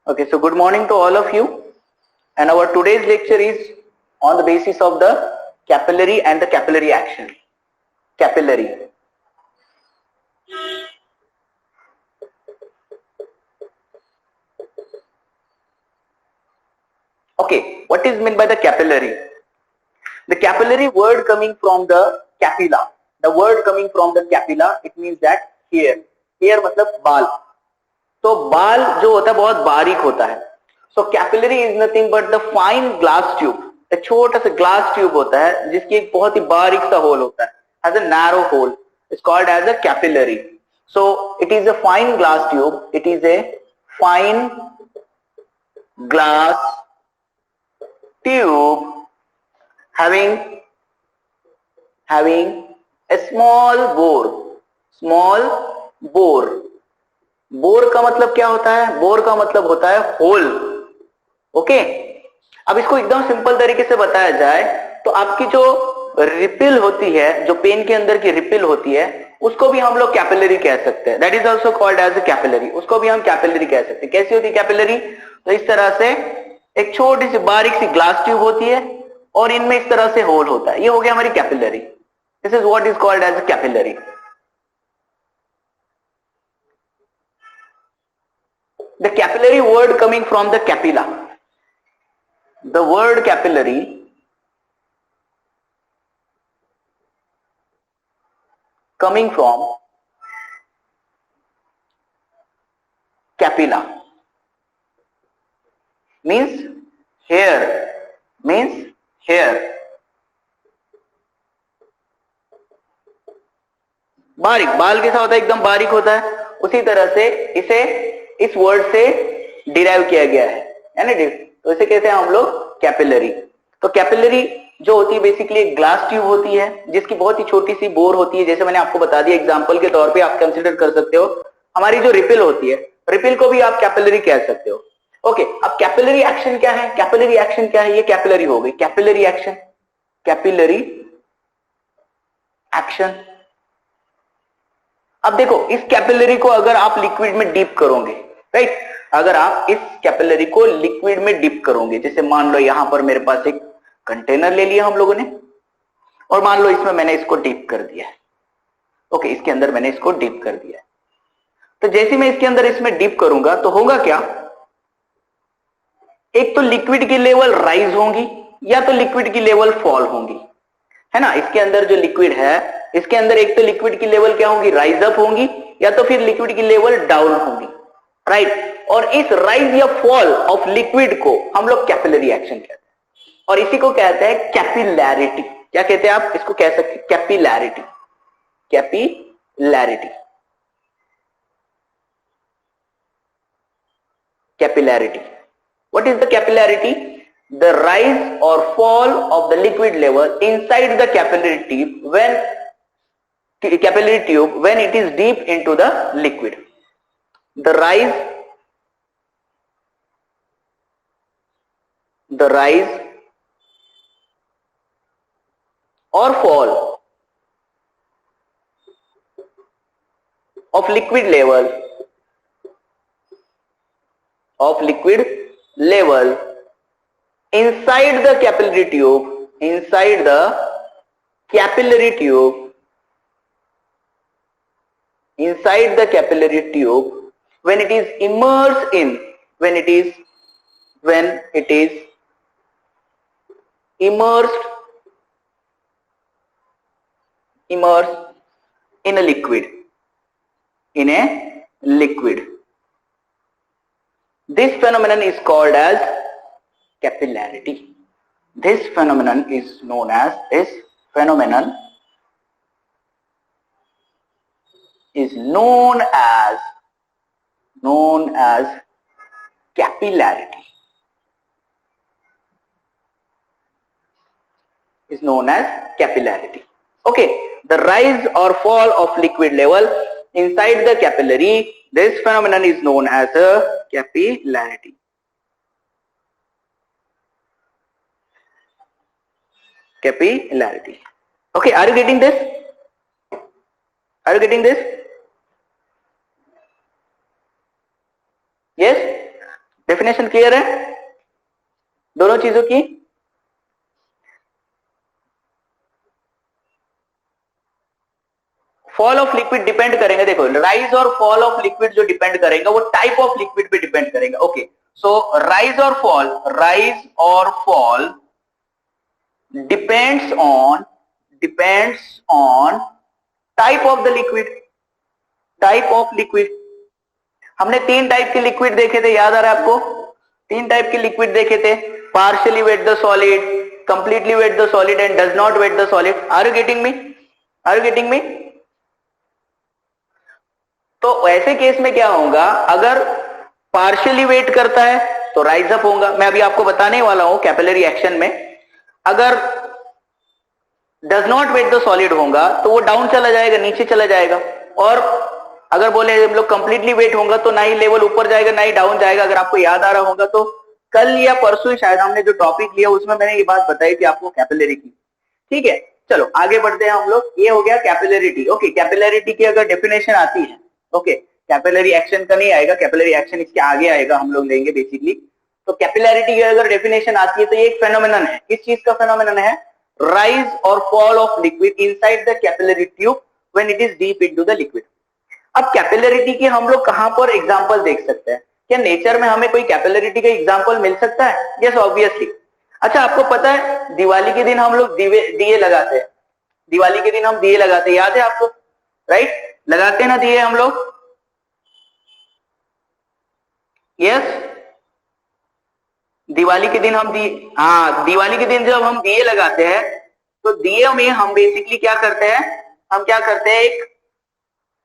Okay, so good morning to all of you. And our today's lecture is on the basis of the capillary and the capillary action. Capillary. Okay, what is meant by the capillary? The capillary word coming from the capilla. The word coming from the capilla, it means that hair. Hair मतलब बाल. तो बाल जो होता है बहुत बारीक होता है. So capillary is nothing but the fine glass tube. एक छोटा सा ग्लास ट्यूब होता है जिसकी एक बहुत ही बारीक सा होल होता है. Has a narrow hole. It's called as a capillary. So it is a fine glass tube. It is a fine glass tube having a small bore. Bore का मतलब क्या होता है? बोर का मतलब होता है होल. ओके, अब इसको एकदम सिंपल तरीके से बताया जाए तो आपकी जो रिपिल होती है, जो पेन के अंदर की रिपिल होती है, उसको भी हम लोग कैपिलरी कह सकते हैं. That is also called as a capillary. उसको भी हम कैपिलरी कह सकते हैं. कैसी होती है कैपिलरी? तो इस तरह से एक छोटी सी बारीक सी ग्लास ट्यूब होती है और इनमें इस तरह से होल होता है. ये हो गया हमारी capillary. This is what is called as a capillary. The capillary word coming from the capilla. The word capillary coming from capilla means hair. बारीक, बाल कैसा होता है? एकदम बारीक होता है. उसी तरह से इसे इस वर्ड से डिराइव किया गया है ना. तो इसे कहते हैं हम लोग कैपिलरी. तो कैपिलरी जो होती है बेसिकली एक ग्लास ट्यूब होती है जिसकी बहुत ही छोटी सी बोर होती है. जैसे मैंने आपको बता दिया, एग्जांपल के तौर पे आप कंसीडर कर सकते हो हमारी जो रिपिल होती है, रिपिल को भी आप कैपिलरी कह सकते हो. ओके, अब कैपिलरी एक्शन क्या है? कैपिलरी एक्शन क्या है? ये कैपिलरी हो गई. कैपिलरी एक्शन अब देखो, इस कैपिलरी को अगर आप लिक्विड में डीप करोगे, राइट, अगर आप इस कैपिलरी को लिक्विड में डिप करोगे, जैसे मान लो यहां पर मेरे पास एक कंटेनर ले लिया हम लोगों ने और मान लो इसमें मैंने इसको डीप कर दिया है. ओके, इसके अंदर मैंने इसको डीप कर दिया है. तो जैसे मैं इसके अंदर इसमें डीप करूंगा तो होगा क्या? एक तो लिक्विड की लेवल राइज होंगी या तो लिक्विड की लेवल फॉल होंगी, है ना. इसके अंदर जो लिक्विड है, इसके अंदर एक तो लिक्विड की लेवल क्या होंगी? राइज अप होंगी या तो फिर लिक्विड की लेवल डाउन होंगी, राइट. और इस राइज या फॉल ऑफ लिक्विड को हम लोग कैपिलरी एक्शन कहते हैं और इसी को कहते हैं कैपिलैरिटी. क्या कहते हैं आप? इसको कह सकते हैं capillarity. What is the capillarity? The rise or fall of the liquid level inside the capillary tube when it is deep into the liquid. The rise or fall of liquid level inside the capillary tube when it is immersed in a liquid. This phenomenon is called as capillarity. This phenomenon is known as capillarity. Okay, the rise or fall of liquid level inside the capillary, this phenomenon is known as a capillarity. Okay, are you getting this? Yes? Definition clear है दोनों चीजों की? Fall of liquid depend करेंगे, देखो rise और fall of liquid जो depend करेगा वो टाइप ऑफ लिक्विड पे डिपेंड करेगा। ओके, सो राइज और fall depends on type of the liquid. हमने 3 टाइप के लिक्विड देखे थे, याद आ रहा है आपको? 3 टाइप के लिक्विड देखे थे, partially wet the solid, completely wet the solid and does not wet the solid. Are you getting me? तो ऐसे केस में क्या होगा, अगर पार्शियली वेट करता है तो राइज अप होगा। मैं अभी आपको बताने वाला हूं कैपिलरी एक्शन में। अगर does not wet the solid होगा तो वो डाउन चला जाएगा, नीचे चला जाएगा। और अगर बोले हम लोग कंप्लीटली वेट होगा तो ना ही लेवल ऊपर जाएगा ना ही डाउन जाएगा। अगर आपको याद आ रहा होगा तो कल या परसों शायद हमने जो टॉपिक लिया उसमें मैंने ये बात बताई थी आपको कैपिलरी की। ठीक है, चलो आगे बढ़ते हैं हम लोग। ये हो गया कैपिलरिटी। ओके, कैपिलरिटी की अगर डेफिनेशन आती है, ओके, कैपिलरी एक्शन का नहीं आएगा, कैपिलरी एक्शन इसके आगे आएगा, हम लोग लेंगे बेसिकली। तो कैपिलरिटी की अगर डेफिनेशन आती है तो ये एक फेनोमेनन है। किस चीज का फेनोमेनन है? राइज और fall of liquid inside the capillary tube when it is deep into the liquid. अब कैपिलरिटी की हम लोग कहां पर एग्जांपल देख सकते हैं? क्या नेचर में हमें कोई कैपिलरिटी का एग्जांपल मिल सकता है? Yes, obviously. अच्छा, आपको पता है दिवाली के दिन हम लोग दिए लगाते हैं। दिवाली के दिन हम दिए लगाते हैं, याद है आपको? राइट, लगाते हैं ना दिए हम लोग? यस, दिवाली के दिन हम दिवाली के दिन जब हम दिए लगाते हैं तो दिए में हम बेसिकली क्या करते हैं? एक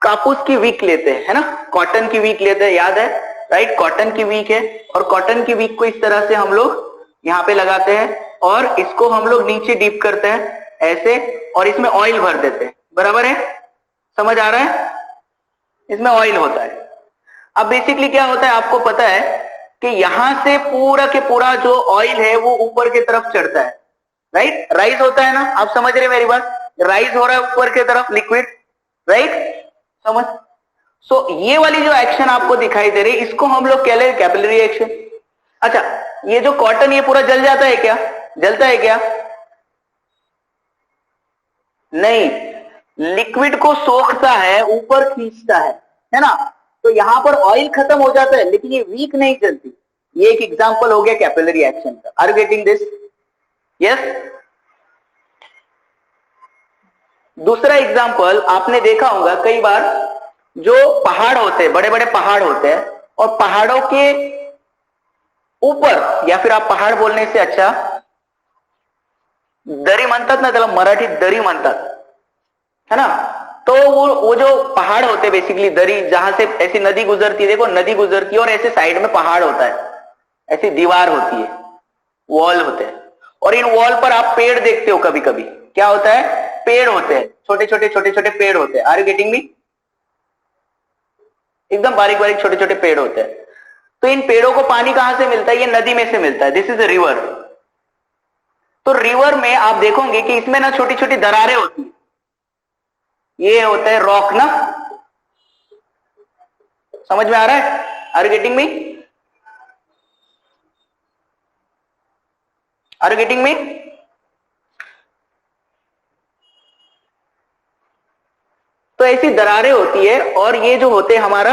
कापूस की वीक लेते हैं, है ना, कॉटन की वीक लेते हैं, याद है? राइट, कॉटन की वीक है और कॉटन की वीक को इस तरह से हम लोग यहाँ पे लगाते हैं और इसको हम लोग नीचे डीप करते हैं ऐसे, और इसमें ऑयल भर देते हैं। बराबर है? समझ आ रहा है? इसमें ऑयल होता है। अब बेसिकली क्या होता है आपको पता है कि यहां से पूरा के पूरा जो ऑयल है वो ऊपर की तरफ चढ़ता है। राइट, राइज होता है ना? आप समझ रहे मेरी बात? राइज हो रहा है ऊपर की तरफ लिक्विड, राइट, समझ? सो ये वाली जो एक्शन आपको दिखाई दे रही है इसको हम लोग कह रहे हैं कैपिलरी एक्शन। अच्छा, ये जो कॉटन ये पूरा जल जाता है क्या? जलता है क्या? नहीं, लिक्विड को सोखता है, ऊपर खींचता है ना? तो यहां पर ऑयल खत्म हो जाता है लेकिन ये वीक नहीं जलती। ये एक एग्जांपल हो गया कैपिलरी एक्शन का। Are you getting this? Yes. दूसरा एग्जांपल आपने देखा होगा कई बार, जो पहाड़ होते हैं, बड़े बड़े पहाड़ होते हैं, और पहाड़ों के ऊपर, या फिर आप पहाड़ बोलने से अच्छा दरी म्हणतात ना, त्याला मराठीत दरी म्हणतात, है ना? तो वो जो पहाड़ होते हैं बेसिकली दरी, जहां से ऐसी नदी गुजरती है, देखो नदी गुजरती है और ऐसे साइड में पहाड़ होता है, ऐसी दीवार होती है, वॉल होते हैं, और इन वॉल पर आप पेड़ देखते हो कभी कभी। क्या होता है? पेड़ होते हैं, छोटे छोटे पेड़ होते हैं। Are you getting me? एकदम बारीक बारीक छोटे छोटे पेड़ होते हैं। तो इन पेड़ों को पानी कहां से मिलता है? ये नदी में से मिलता है। This is a river. तो रिवर में आप देखोगे कि इसमें ना छोटी छोटी दरारें होती है, ये होता है रॉक ना। समझ में आ रहा है? Are you getting me? Are you getting me? तो ऐसी दरारें होती है, और ये जो होते हैं हमारा,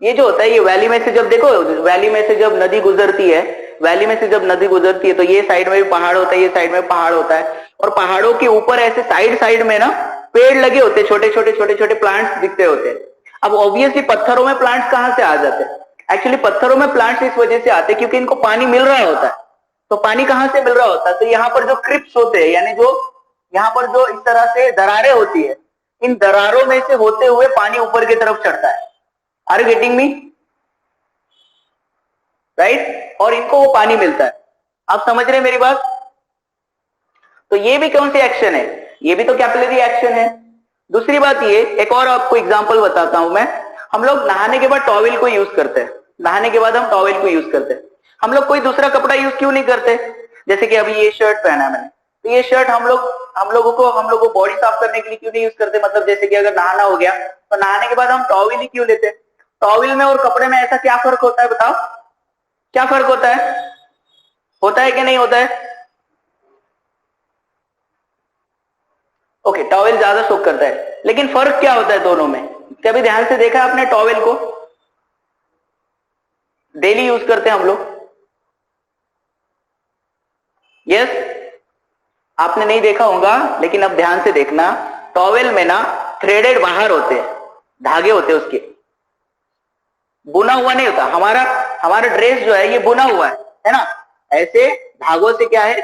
ये जो होता है, ये वैली में से जब देखो, वैली में से जब नदी गुजरती है, वैली में से जब नदी गुजरती है तो ये साइड में भी पहाड़ होता है, ये साइड में पहाड़ होता है, और पहाड़ों के ऊपर ऐसे साइड साइड में ना पेड़ लगे होते हैं, छोटे छोटे प्लांट्स दिखते होते हैं। अब ऑब्वियसली पत्थरों में प्लांट्स कहां से आ जाते हैं? एक्चुअली पत्थरों में प्लांट्स इस वजह से आते हैं क्योंकि इनको पानी मिल रहा होता है। तो पानी कहां से मिल रहा होता है? तो यहाँ पर जो क्रिप्स होते हैं, यानी जो यहाँ पर जो इस तरह से दरारें होती है, इन दरारों में से होते हुए पानी ऊपर की तरफ चढ़ता है। Are you getting me? Right, और इनको वो पानी मिलता है। आप समझ रहे हैं मेरी बात? तो ये भी कौन सी एक्शन है? ये भी तो कैपिलरी एक्शन है। दूसरी बात ये, एक और आपको एग्जांपल बताता हूं मैं। हम लोग नहाने के बाद टॉवेल को यूज करते हैं, नहाने के बाद हम टॉवेल को यूज करते हैं। हम लोग कोई दूसरा कपड़ा यूज क्यों नहीं करते? जैसे कि अभी ये शर्ट पहना है मैंने, तो ये शर्ट हम लोगों को बॉडी साफ करने के लिए क्यों नहीं यूज करते? मतलब जैसे कि अगर नहाना हो गया तो नहाने के बाद हम टॉवेल ही क्यों लेते? टॉवल में और कपड़े में ऐसा क्या फर्क होता है, बताओ क्या फर्क होता है कि नहीं होता है? ओके, टॉवल ज्यादा सोक करता है, लेकिन फर्क क्या होता है दोनों में? कभी ध्यान से देखा आपने टॉवल को? डेली यूज करते हैं हम लोग। यस, आपने नहीं देखा होगा, लेकिन अब ध्यान से देखना, टॉवल में ना थ्रेडेड बाहर होते हैं, धागे होते हैं उसके, बुना हुआ नहीं होता। हमारा ड्रेस जो है ये बुना हुआ है ना, ऐसे धागों से क्या है,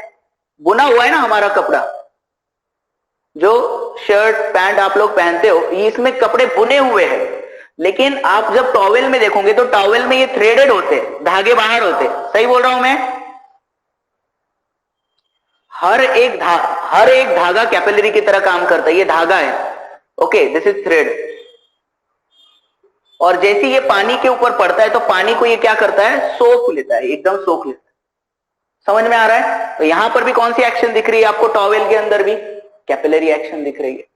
बुना हुआ है ना हमारा कपड़ा। जो शर्ट पैंट आप लोग पहनते हो, इसमें कपड़े बुने हुए हैं, लेकिन आप जब टॉवल में देखोगे तो टॉवल में ये थ्रेडेड होते, धागे बाहर होते। सही बोल रहा हूं मैं? हर एक धागा कैपिलरी की तरह काम करता है। ये धागा है, ओके, दिस इज थ्रेड। और जैसे ये पानी के ऊपर पड़ता है तो पानी को ये क्या करता है, सोख लेता है, एकदम सोख लेता है। समझ में आ रहा है? तो यहां पर भी कौन सी एक्शन दिख रही है आपको? टॉवल के अंदर भी कैपिलरी एक्शन दिख रही है,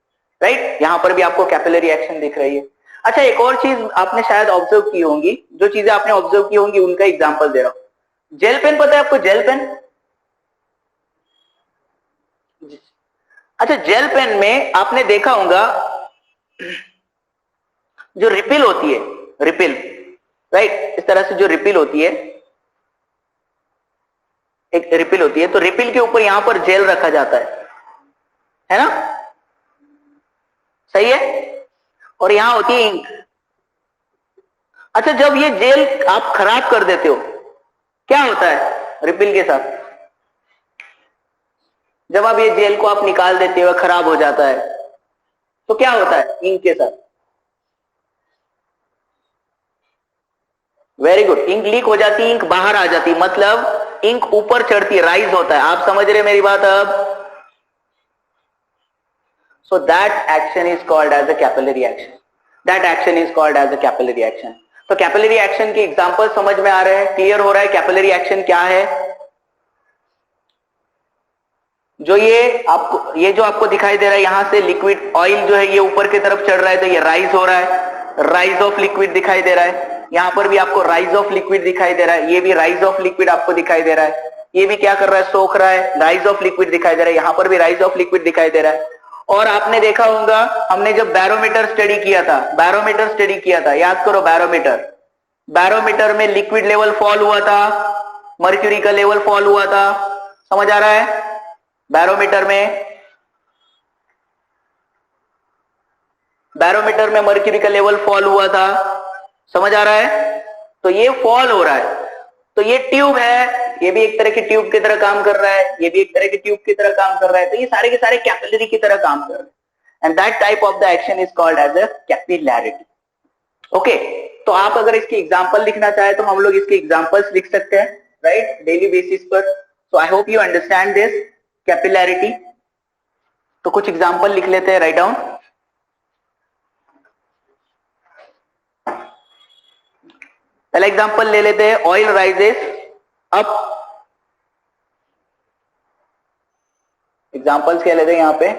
राइट? यहां पर भी आपको कैपिलरी एक्शन दिख रही है। अच्छा, एक और चीज आपने शायद ऑब्जर्व की होंगी, जो चीजें आपने ऑब्जर्व की होंगी उनका एग्जांपल दे रहा हूं। जेल पेन पता है आपको? जेल पेन, अच्छा, जेल पेन में आपने देखा होगा जो रिपिल होती है, रिपिल, राइट, इस तरह से जो रिपिल होती है, एक रिपिल होती है, तो रिपिल के ऊपर यहां पर जेल रखा जाता है ना? सही है? और यहां होती है इंक। अच्छा, जब ये जेल आप खराब कर देते हो, क्या होता है रिपिल के साथ? जब आप ये जेल को आप निकाल देते हो, खराब हो जाता है, तो क्या होता है इंक के साथ? वेरी गुड, इंक लीक हो जाती है, इंक बाहर आ जाती है, मतलब इंक ऊपर चढ़ती है, राइज होता है। आप समझ रहे मेरी बात अब? So that action is called as a capillary action. That action is called as a capillary action. तो कैपिलरी एक्शन के एग्जांपल समझ में आ रहे हैं? क्लियर हो रहा है कैपिलरी एक्शन क्या है? जो ये जो आपको दिखाई दे रहा है, यहां से लिक्विड ऑयल जो है ये ऊपर की तरफ चढ़ रहा है, तो ये राइज हो रहा है, राइज ऑफ लिक्विड दिखाई दे रहा है। यहां पर भी आपको राइज ऑफ लिक्विड दिखाई दे रहा है, ये भी राइज ऑफ लिक्विड आपको दिखाई दे रहा है। ये भी क्या कर रहा है, सोख रहा है, राइज ऑफ लिक्विड दिखाई दे रहा है। यहां पर भी राइज ऑफ लिक्विड दिखाई दे रहा है। और आपने देखा होगा, हमने जब बैरोमीटर स्टडी किया था, याद करो, बैरोमीटर में लिक्विड लेवल फॉल हुआ था, मर्क्यूरी का लेवल फॉल हुआ था। समझ आ रहा है? बैरोमीटर में मर्क्यूरी का लेवल फॉल हुआ था। समझ आ रहा है? तो ये फॉल हो रहा है, तो ये ट्यूब है, ये भी एक तरह की ट्यूब की तरह काम कर रहा है, ये भी एक तरह की ट्यूब की तरह काम कर रहा है, तो ये सारे के सारे कैपिलरी की तरह काम कर रहे हैं। And that type of the action is called as a capillarity. Okay, तो आप अगर इसके एग्जांपल लिखना चाहे तो हम लोग इसके एग्जांपल्स लिख सकते हैं, राइट, डेली बेसिस पर। So I hope you understand this capillarity. तो कुछ एग्जांपल लिख लेते हैं, राइट डाउन। पहला एग्जांपल ले लेते हैं, ऑयल राइजेस अप। एग्जांपल्स क्या लेते हैं यहां पे?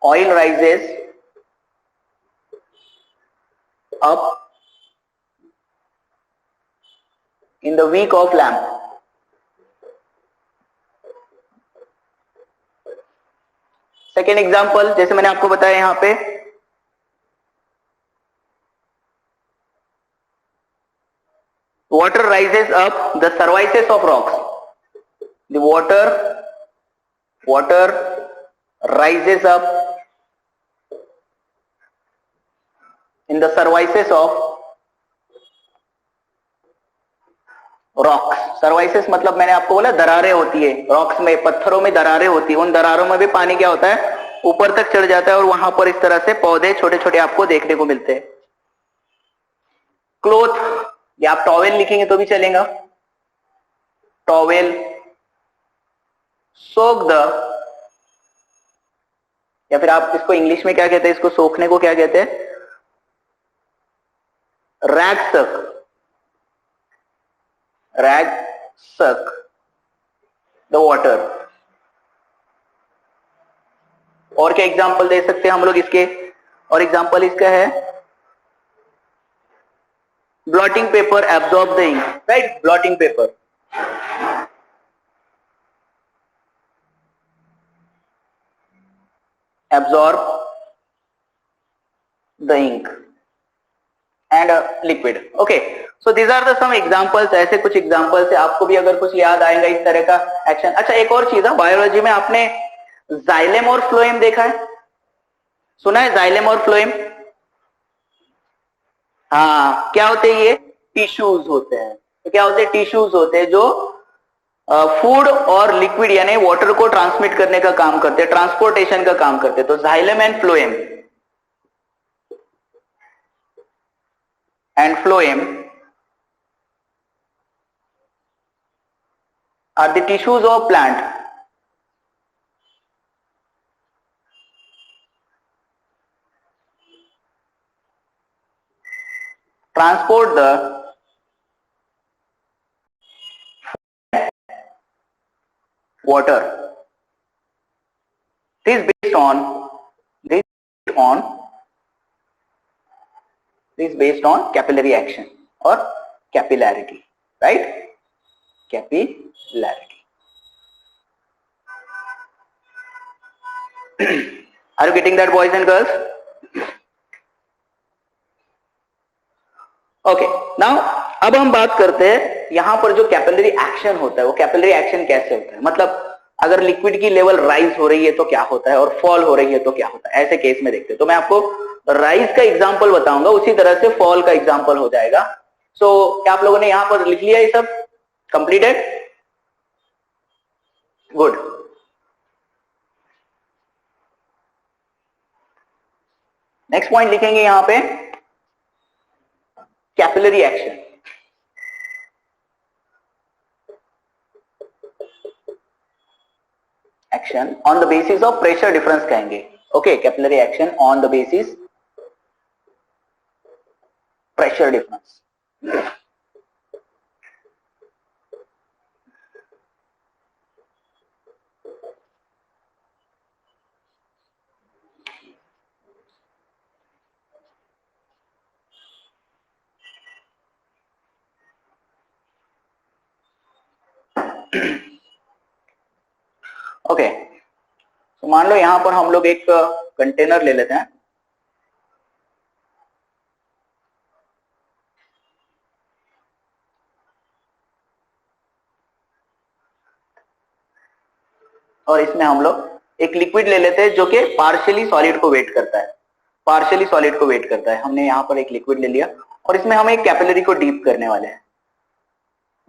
Oil rises up in the wick of lamp. Second example, जैसे मैंने आपको बताया यहां पे, water rises up the surfaces of rocks. The water rises up in the surfaces of rocks. Surfaces मतलब मैंने आपको बोला दरारें होती है, रॉक्स में, पत्थरों में दरारें होती है, उन दरारों में भी पानी क्या होता है, ऊपर तक चढ़ जाता है, और वहां पर इस तरह से पौधे छोटे छोटे आपको देखने को मिलते हैं। क्लोथ, या आप टॉवेल लिखेंगे तो भी चलेगा। टॉवेल सोक द, या फिर आप इसको इंग्लिश में क्या कहते हैं, इसको सोखने को क्या कहते हैं, रैग सक द वाटर। और क्या एग्जांपल दे सकते हैं हम लोग इसके? और एग्जांपल इसका है blotting paper absorb the ink, right? Blotting paper absorb the ink and liquid. Okay, so these are the some examples. ऐसे कुछ examples है, आपको भी अगर कुछ याद आएगा इस तरह का एक्शन. अच्छा, एक और चीज है, बायोलॉजी में आपने जाइलेम और फ्लोएम देखा है, सुना है जाइलेम और फ्लोएम? हाँ, क्या होते हैं ये? टिश्यूज होते हैं. तो क्या होते हैं? टिश्यूज होते हैं जो फूड और लिक्विड यानी वाटर को ट्रांसमिट करने का काम करते हैं, ट्रांसपोर्टेशन का काम करते हैं. तो xylem and phloem are the tissues of plant. Transport the water. This is based on capillary action or capillarity, right? Capillarity. Are you getting that, boys and girls? Okay, now अब हम बात करते हैं यहां पर जो कैपिलरी एक्शन होता है, वो कैपिलरी एक्शन कैसे होता है. मतलब अगर लिक्विड की लेवल राइज हो रही है तो क्या होता है, और फॉल हो रही है तो क्या होता है. ऐसे केस में देखते हैं. तो मैं आपको राइज का एग्जांपल बताऊंगा, उसी तरह से फॉल का एग्जांपल हो जाएगा. सो क्या आप लोगों ने यहां पर लिख लिया ये सब? कंप्लीटेड? गुड. नेक्स्ट पॉइंट लिखेंगे यहां पे, capillary action. Action on the basis of pressure difference कहेंगे. Okay, capillary action on the basis pressure difference. Okay, तो मान लो यहां पर हम लोग एक कंटेनर ले लेते हैं. और इसमें हम लोग एक लिक्विड ले लेते हैं जो कि पार्शियली सॉलिड को वेट करता है. पार्शियली सॉलिड को वेट करता है. हमने यहां पर एक लिक्विड ले लिया और इसमें हम एक कैपिलरी को डीप करने वाले हैं.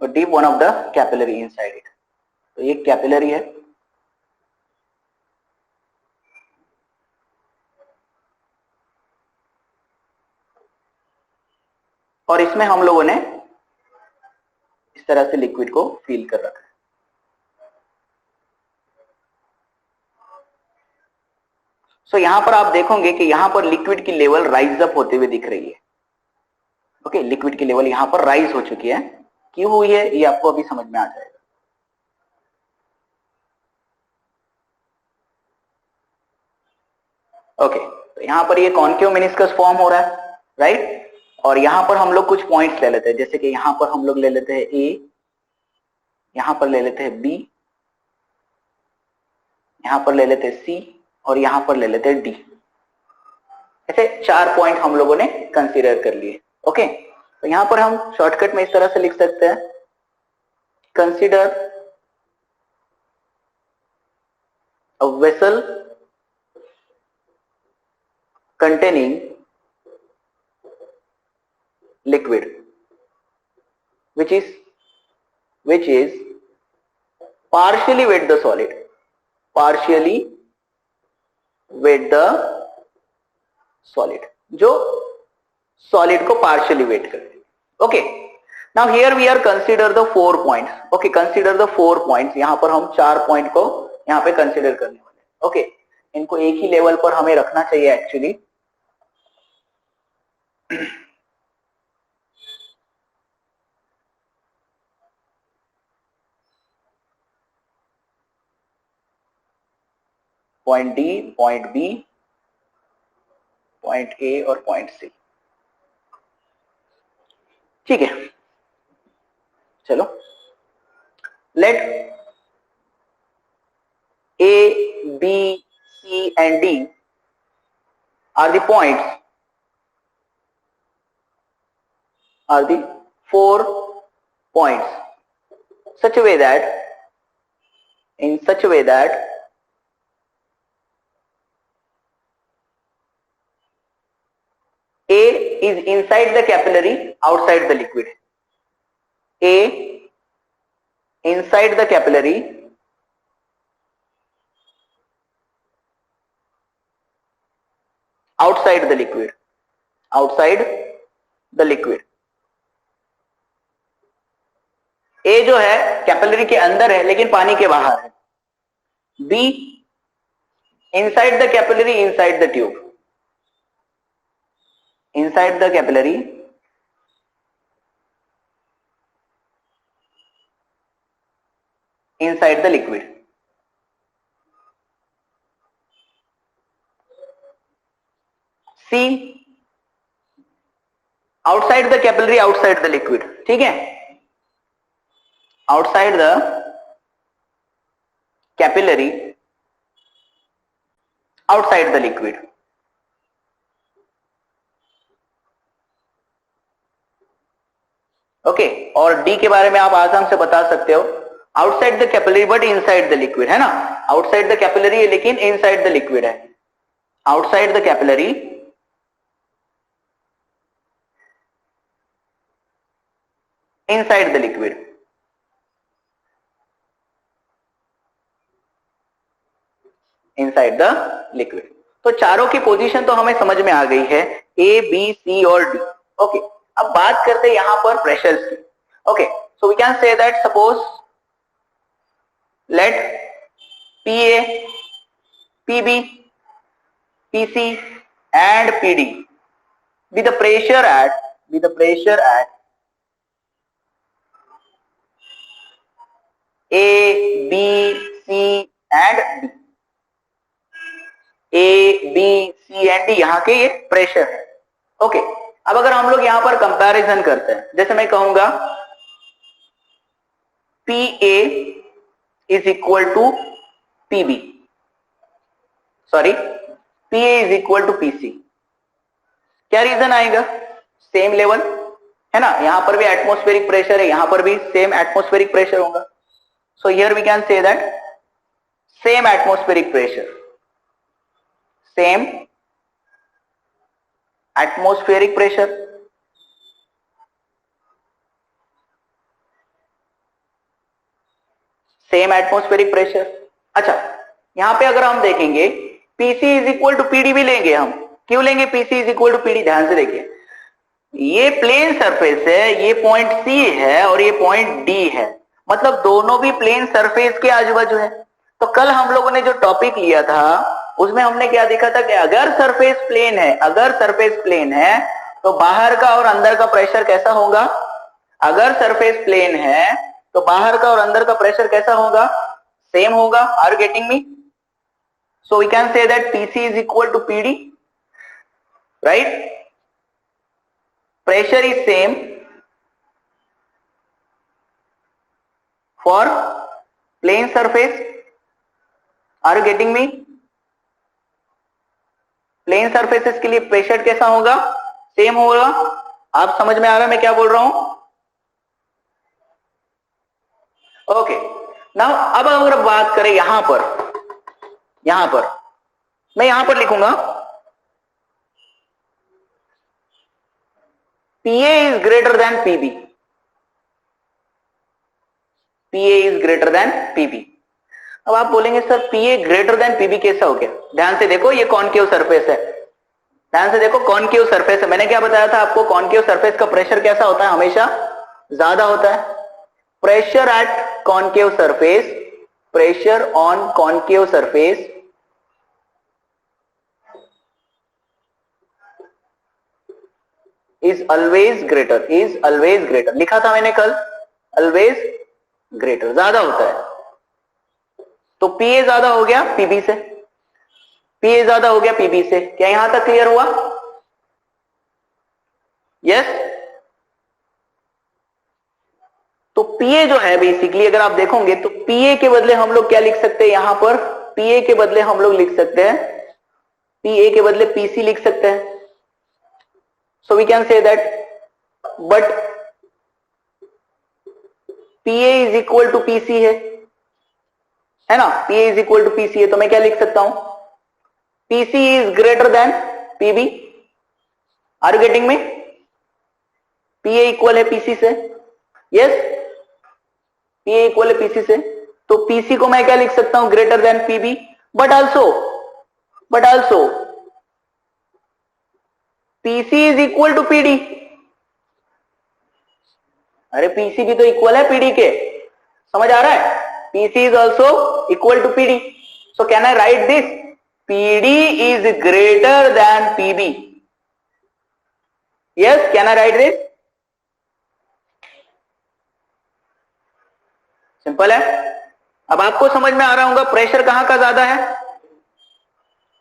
और deep one of the capillary inside it. तो ये कैपिलरी है. और इसमें हम लोगों ने इस तरह से लिक्विड को फिल कर रखा है. सो यहां पर आप देखोगे कि यहां पर लिक्विड की लेवल राइज अप होते हुए दिख रही है. ओके, लिक्विड की लेवल यहां पर राइज हो चुकी है. क्यों हुई है ये आपको अभी समझ में आ जाएगा. ओके, तो यहां पर ये कॉन्केव मेनिस्कस फॉर्म हो रहा है, राइट. और यहां पर हम लोग कुछ पॉइंट्स ले लेते हैं, जैसे कि यहां पर हम लोग ले लेते हैं ए, यहां पर ले लेते हैं बी, यहां पर ले लेते हैं सी, और यहां पर ले लेते हैं डी. ऐसे 4 पॉइंट हम लोगों ने कंसीडर कर लिए. ओके, तो यहां पर हम शॉर्टकट में इस तरह से लिख सकते हैं, consider a vessel containing liquid which is partially wet the solid, partially wet the solid, जो solid को partially wet करते हैं. Okay, now here we are consider the 4 points. Okay, consider the 4 points. यहां पर हम 4 पॉइंट को यहां पे कंसिडर करने वाले हैं. ओके, इनको एक ही लेवल पर हमें रखना चाहिए actually. Point D, point B, point A और पॉइंट सी. ठीक है, चलो let A, B, C and D are the points, are the 4 points, such a way that in such a way that A is inside the capillary, outside the liquid. A inside the capillary, outside the liquid, outside the liquid. A जो है capillary के अंदर है लेकिन पानी के बाहर है. B inside the capillary, inside the tube, inside the capillary, inside the liquid. C outside the capillary, outside the liquid. ठीक है, outside the capillary, outside the liquid. Okay, और डी के बारे में आप आसान से बता सकते हो, outside the capillary but inside the liquid, है ना. आउटसाइड द कैपिलरी है लेकिन इनसाइड द लिक्विड है. Outside the capillary, inside the liquid. Inside the liquid. तो चारों की पोजीशन तो हमें समझ में आ गई है, ए, बी, सी और डी. ओके, अब बात करते हैं यहां पर प्रेशर्स की. Okay, so we can say that suppose let PA, PB, PC and PD with the pressure at A, B, C and D. A, B, C and D यहां के ये प्रेशर है. ओके, अब अगर हम लोग यहां पर कंपैरिजन करते हैं, जैसे मैं कहूंगा PA is equal to PB, sorry PA is equal to PC. क्या रीजन आएगा? सेम लेवल है ना, यहां पर भी एटमॉस्फेरिक प्रेशर है, यहां पर भी सेम एटमॉस्फेरिक प्रेशर होगा. So here we can say that same atmospheric pressure, same atmospheric pressure. Same atmospheric pressure. अच्छा, यहां पे अगर हम देखेंगे PC is equal to PD भी लेंगे हम. क्यों लेंगे PC is equal to PD? ध्यान से देखिए, ये प्लेन सरफेस है, ये पॉइंट सी है और ये पॉइंट डी है, मतलब दोनों भी प्लेन सरफेस के आजू बाजू है. तो कल हम लोगों ने जो टॉपिक लिया था उसमें हमने क्या देखा था कि अगर सरफेस प्लेन है तो बाहर का और अंदर का प्रेशर कैसा होगा? अगर सरफेस प्लेन है तो बाहर का और अंदर का प्रेशर कैसा होगा? सेम होगा. Are getting me? So we can say that PC is equal to PD, right? Pressure is same for plane surface. Are you getting me? Plane surfaces के लिए प्रेशर कैसा होगा? सेम होगा. आप समझ में आ रहा है मैं क्या बोल रहा हूं? ओके, नाउ अब अगर बात करें यहां पर मैं यहां पर लिखूंगा PA is greater than PB. PA is greater than PB. अब आप बोलेंगे sir PA greater than PB कैसा हो गया? ध्यान से देखो, ये कॉनकेव सरफेस है. ध्यान से देखो, कॉनकेव सरफेस है. मैंने क्या बताया था आपको? कॉनकेव सरफेस का प्रेशर कैसा होता है? हमेशा ज्यादा होता है. Pressure at concave surface, pressure on concave surface is always greater. लिखा था मैंने कल, always greater, ज्यादा होता है. तो PA ज्यादा हो गया PB से, PA ज्यादा हो गया PB से. क्या यहां तक क्लियर हुआ? यस? पीए जो है बेसिकली अगर आप देखोगे तो पीए के बदले हम लोग क्या लिख सकते हैं, यहां पर पीए के बदले हम लोग लिख सकते हैं, पीए के बदले पीसी लिख सकते हैं. So we can say that but PA is equal to PC है ना, PA is equal to PC है, तो मैं क्या लिख सकता हूं, PC is greater than PB. Are you getting me? PA equal है पीसी से, यस, पीए इक्वल है पीसी से, तो पीसी को मैं क्या लिख सकता हूं, greater than PB. But also PC is equal to PD. अरे पीसी भी तो इक्वल है पीडी के, समझ आ रहा है, PC is also equal to PD. So can I write this, PD is greater than PB. Yes, can I write this? Simple है. अब आपको समझ में आ रहा होगा प्रेशर कहां का ज्यादा है,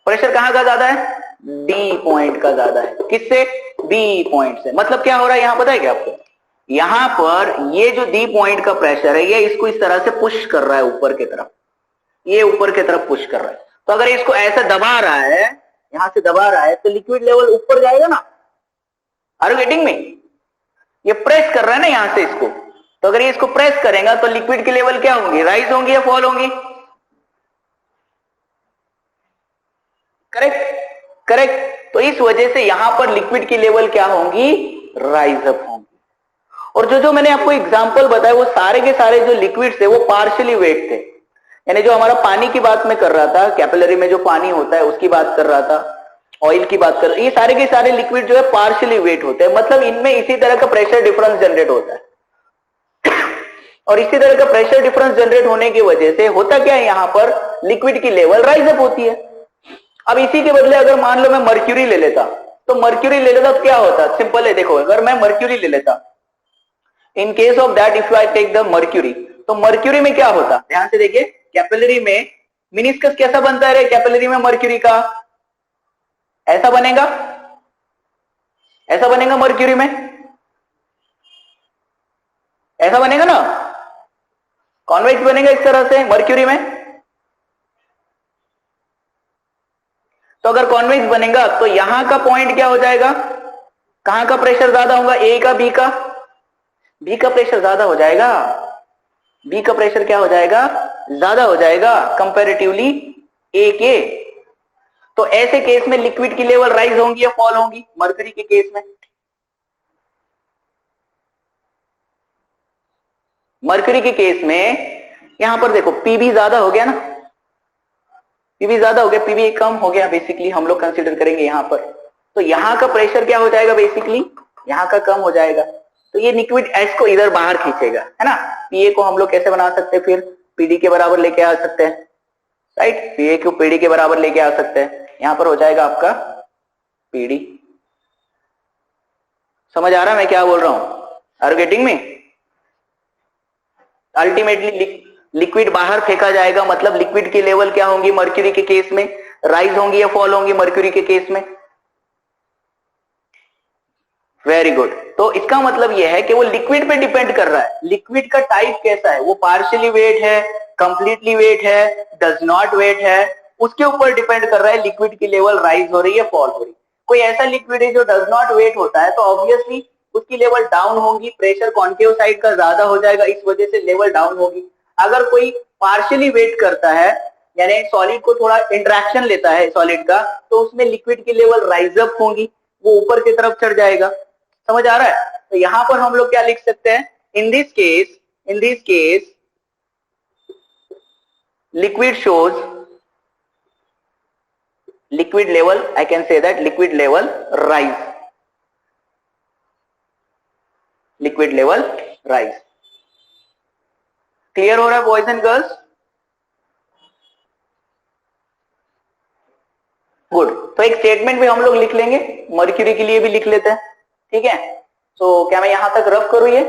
प्रेशर कहां का ज्यादा है, डी पॉइंट का ज्यादा है. किससे? बी पॉइंट से. मतलब क्या हो रहा है यहां, पता है क्या आपको, यहां पर ये जो डी पॉइंट का प्रेशर है ये इसको इस तरह से पुश कर रहा है ऊपर की तरफ, ये ऊपर की तरफ पुश कर रहा है. तो अगर इसको ऐसे दबा रहा है, यहां से दबा रहा है, तो लिक्विड लेवल ऊपर जाएगा ना. Are you getting me? ये प्रेस कर रहा है ना यहां से इसको, तो अगर ये इसको प्रेस करेगा तो लिक्विड की लेवल क्या होंगी, राइज होंगी या फॉल होंगी? Correct, correct. तो इस वजह से यहां पर लिक्विड की लेवल क्या होंगी, राइज अप होंगी. और जो जो मैंने आपको एग्जांपल बताया वो सारे के सारे जो लिक्विड्स थे वो पार्शियली वेट थे. यानी जो हमारा पानी की बात मैं कर रहा था, कैपिलरी में जो पानी होता है उसकी बात कर रहा था, ऑयल की बात कर रहा था, ये सारे के सारे लिक्विड जो है पार्शियली वेट होते हैं. मतलब इनमें इसी तरह का प्रेशर डिफरेंस जनरेट होता है. और इसी तरह का प्रेशर डिफरेंस जनरेट होने की वजह से होता क्या है, यहां पर लिक्विड की लेवल राइज अप होती है. अब इसी के बदले अगर मान लो मैं मर्क्यूरी ले लेता, तो मर्क्यूरी ले लेता तो क्या होता, सिंपल है. देखो अगर मैं मर्क्यूरी ले लेता, in case of that if I take the mercury, तो मर्क्यूरी में क्या होता, ध्यान से देखिए, कैपिलरी में मिनिस्कस कैसा बनता है रे, कैपिलरी में मर्क्यूरी का ऐसा बनेगा, ऐसा बनेगा मर्क्यूरी में, ऐसा बनेगा ना, कॉन्वेक्स बनेगा इस तरह से मर्क्यूरी में. तो अगर कॉन्वेक्स बनेगा तो यहां का पॉइंट क्या हो जाएगा, कहां का प्रेशर ज्यादा होगा, ए का बी का, बी का प्रेशर ज्यादा हो जाएगा, बी का प्रेशर क्या हो जाएगा, ज्यादा हो जाएगा कंपैरेटिवली ए के. तो ऐसे केस में लिक्विड की लेवल राइज होंगी या फॉल होंगी, मर्करी के केस में, मर्करी के केस में यहां पर देखो पीबी ज्यादा हो गया ना, पीबी ज्यादा हो गया, पीबी कम हो गया बेसिकली हम लोग कंसीडर करेंगे यहां पर. तो यहां का प्रेशर क्या हो जाएगा, बेसिकली यहां का कम हो जाएगा. तो ये लिक्विड एस को इधर बाहर खींचेगा, है ना. पीए को हम लोग कैसे बना सकते हैं, फिर पीडी के बराबर लेके आ सकते हैं, राइट, पीए को पीडी के बराबर लेके आ सकते हैं. यहां पर हो जाएगा आपका पीडी. समझ आ रहा है मैं क्या बोल रहा हूं, are you getting me? Ultimately liquid बाहर फेंका जाएगा, मतलब लिक्विड की लेवल क्या होंगी मर्क्यूरी के केस में, राइज होंगी या फॉल होंगी मर्क्यूरी के केस में. Very good. तो इसका मतलब यह है कि वो लिक्विड पे डिपेंड कर रहा है, लिक्विड का टाइप कैसा है, वो पार्शियली वेट है, कंप्लीटली वेट है, डज नॉट वेट है, उसके ऊपर डिपेंड कर रहा है लिक्विड की लेवल राइज हो रही है फॉल हो रही. कोई ऐसा लिक्विड है जो डज नॉट वेट होता है तो ऑब्वियसली उसकी लेवल डाउन होगी, प्रेशर कॉन्केव साइड का ज्यादा हो जाएगा, इस वजह से लेवल डाउन होगी. अगर कोई पार्शियली वेट करता है, यानी सॉलिड को थोड़ा इंटरेक्शन लेता है सॉलिड का, तो उसमें लिक्विड की लेवल राइज अप होगी, वो ऊपर की तरफ चढ़ जाएगा. समझ आ रहा है? तो यहां पर हम लोग क्या लिख सकते हैं, in this case liquid shows liquid level, I can say that liquid level rise, liquid level rise. Clear हो रहा है बॉयज एंड गर्ल्स? गुड. तो एक स्टेटमेंट भी हम लोग लिख लेंगे, मर्क्यूरी के लिए भी लिख लेते हैं, ठीक है. तो क्या मैं यहां तक रफ करूं ये,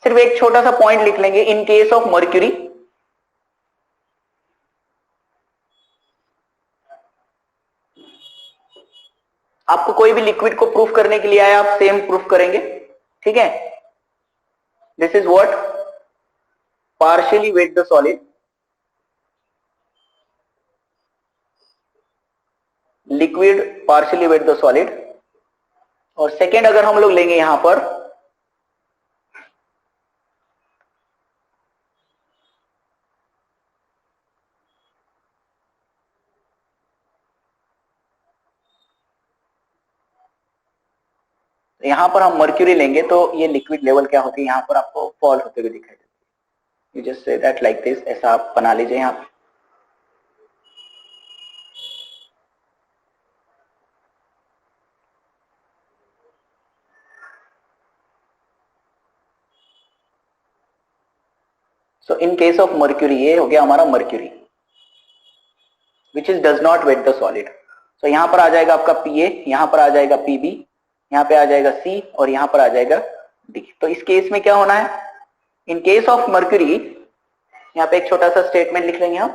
सिर्फ एक छोटा सा पॉइंट लिख लेंगे, इन केस ऑफ मर्क्यूरी, आपको कोई भी लिक्विड को प्रूफ करने के लिए आया, आप सेम प्रूफ करेंगे, ठीक है। This is what partially wet the solid, liquid partially wet the solid. और सेकेंड अगर हम लोग लेंगे यहां पर, यहां पर हम मर्क्यूरी लेंगे तो ये लिक्विड लेवल क्या होती है, यहां पर आपको फॉल होते हुए दिखाई देती है। You just say that like this, ऐसा आप बना लीजिए यहां पर। So in case of mercury, ये हो गया हमारा mercury which is does not wet the solid. So यहां पर आ जाएगा आपका Pa, यहां पर आ जाएगा Pb, यहां पे आ जाएगा C और यहां पर आ जाएगा D। तो इस केस में क्या होना है, इन केस ऑफ मर्क्यूरी, यहां पे एक छोटा सा स्टेटमेंट लिख लेंगे हम।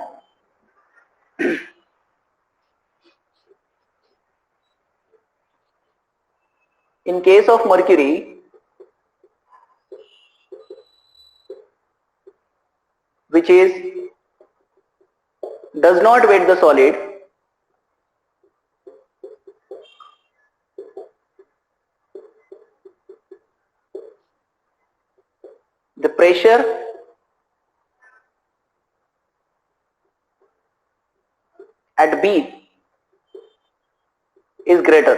इन case of mercury, which is does not weight the solid, the pressure at B is greater